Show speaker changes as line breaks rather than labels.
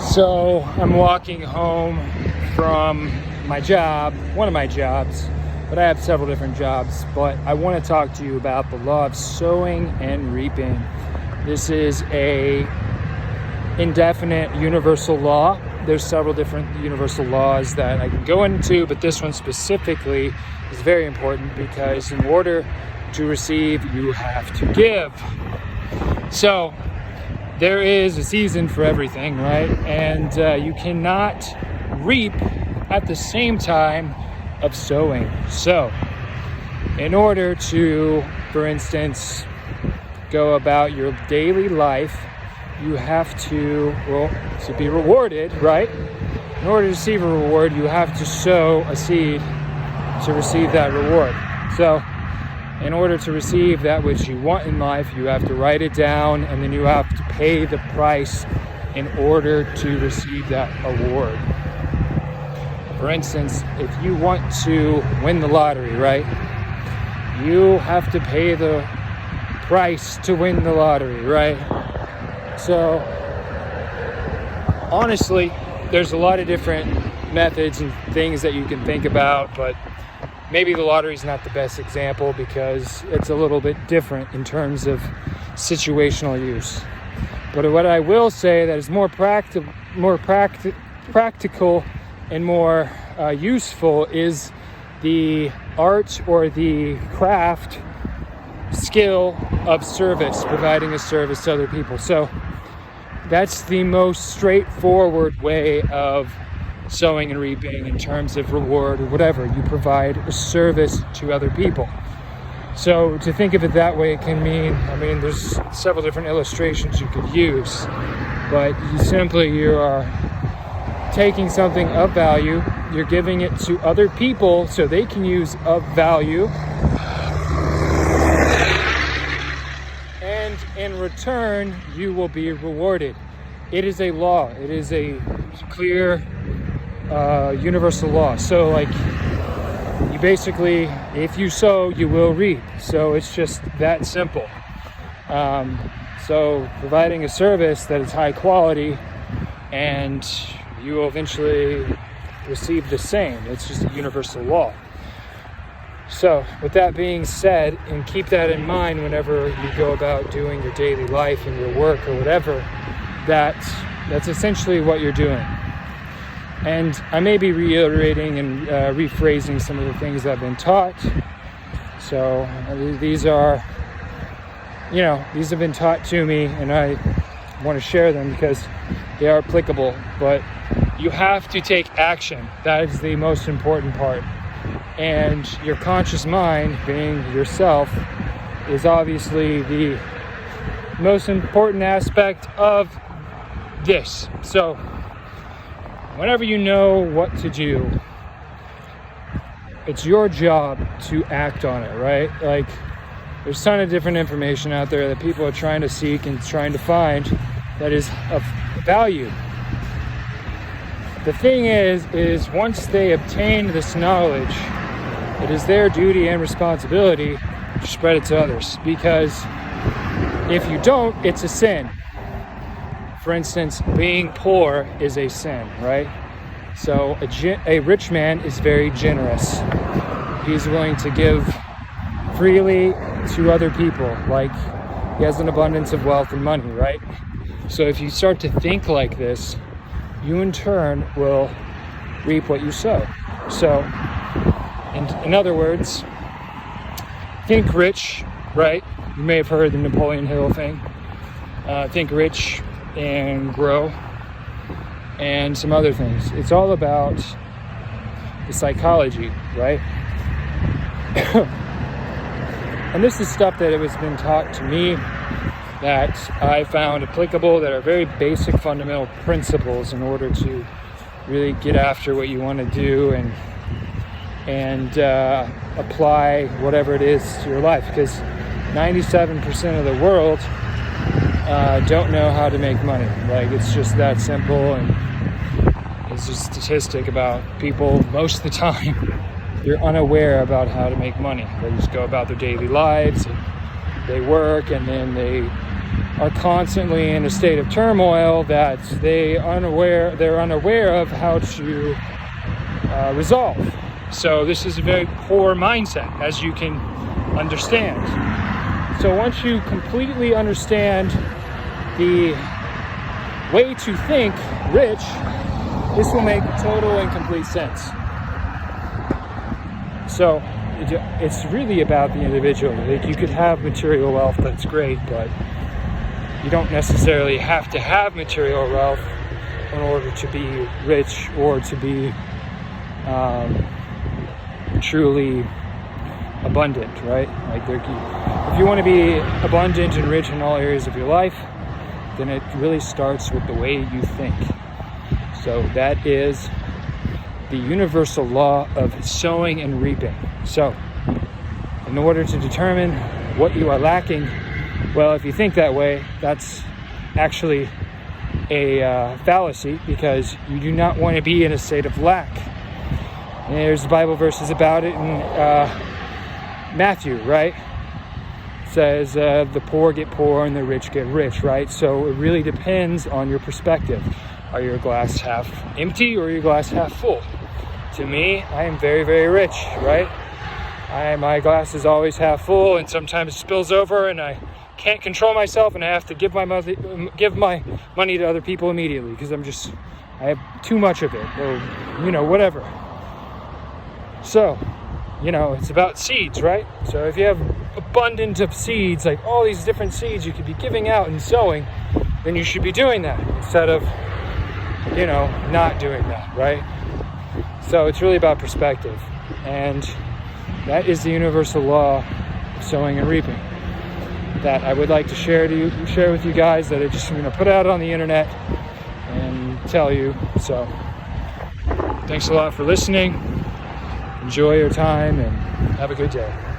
So I'm walking home from my job, one of my jobs, but I have several different jobs. But I want to talk to you about the law of sowing and reaping. This is a indefinite universal law. There's several different universal laws that I can go into, but this one specifically is very important because in order to receive, you have to give. So there is a season for everything, right? And you cannot reap at the same time of sowing. So in order to, for instance, go about your daily life, you have to be rewarded, right? In order to receive a reward, you have to sow a seed to receive that reward. So in order to receive that which you want in life, you have to write it down, and then you have to pay the price in order to receive that award. For instance, if you want to win the lottery, right? You have to pay the price to win the lottery, right? So honestly, there's a lot of different methods and things that you can think about, but maybe the lottery is not the best example because it's a little bit different in terms of situational use. But what I will say that is more practical and more useful is the art or the craft skill of service, providing a service to other people. So that's the most straightforward way of sowing and reaping in terms of reward or whatever. You provide a service to other people. So to think of it that way, it can mean, there's several different illustrations you could use, but you are taking something of value, you're giving it to other people so they can use of value, and in return, you will be rewarded. It is a law. It is a clear universal law. So you basically, if you sow, you will reap. So it's just that simple. So providing a service that is high quality, and you will eventually receive the same. It's just a universal law. So with that being said, and keep that in mind whenever you go about doing your daily life and your work or whatever, that's essentially what you're doing. And I may be reiterating and rephrasing some of the things I've been taught. So these have been taught to me, and I want to share them because they are applicable. But you have to take action. That is the most important part. And your conscious mind, being yourself, is obviously the most important aspect of this. So whenever you know what to do, it's your job to act on it, right? There's a ton of different information out there that people are trying to seek and trying to find that is of value. The thing is once they obtain this knowledge, it is their duty and responsibility to spread it to others. Because if you don't, it's a sin. For instance, being poor is a sin, right? So a rich man is very generous. He's willing to give freely to other people. He has an abundance of wealth and money, right? So if you start to think like this, you in turn will reap what you sow. So, in other words, think rich, right? You may have heard the Napoleon Hill thing. Think rich and grow, and some other things. It's all about the psychology, right? And this is stuff that has been taught to me that I found applicable, that are very basic fundamental principles in order to really get after what you want to do and apply whatever it is to your life. Because 97% of the world don't know how to make money. It's just that simple, and it's just a statistic about people most of the time. They're unaware about how to make money. They just go about their daily lives, and they work, and then they are constantly in a state of turmoil that they're unaware of how to resolve. So this is a very poor mindset, as you can understand. So once you completely understand the way to think rich, this will make total and complete sense. So it's really about the individual. Like, you could have material wealth, that's great, but you don't necessarily have to have material wealth in order to be rich or to be truly abundant, right? Like, if you want to be abundant and rich in all areas of your life, then it really starts with the way you think. So that is the universal law of sowing and reaping. So in order to determine what you are lacking, well, if you think that way, that's actually a fallacy, because you do not want to be in a state of lack. And there's Bible verses about it in Matthew, right? It says the poor get poor and the rich get rich, right? So it really depends on your perspective. Are your glass half empty or your glass half full? To me, I am very, very rich, right? My glass is always half full, and sometimes it spills over and I can't control myself and I have to give my money to other people immediately because I have too much of it, or whatever. So it's about seeds, right? So if you have abundance of seeds, like all these different seeds you could be giving out and sowing, then you should be doing that instead of not doing that, right? So it's really about perspective, and that is the universal law of sowing and reaping that I would like to share with you guys, that I'm just going to put out on the internet and tell you. So thanks a lot for listening. Enjoy your time and have a good day.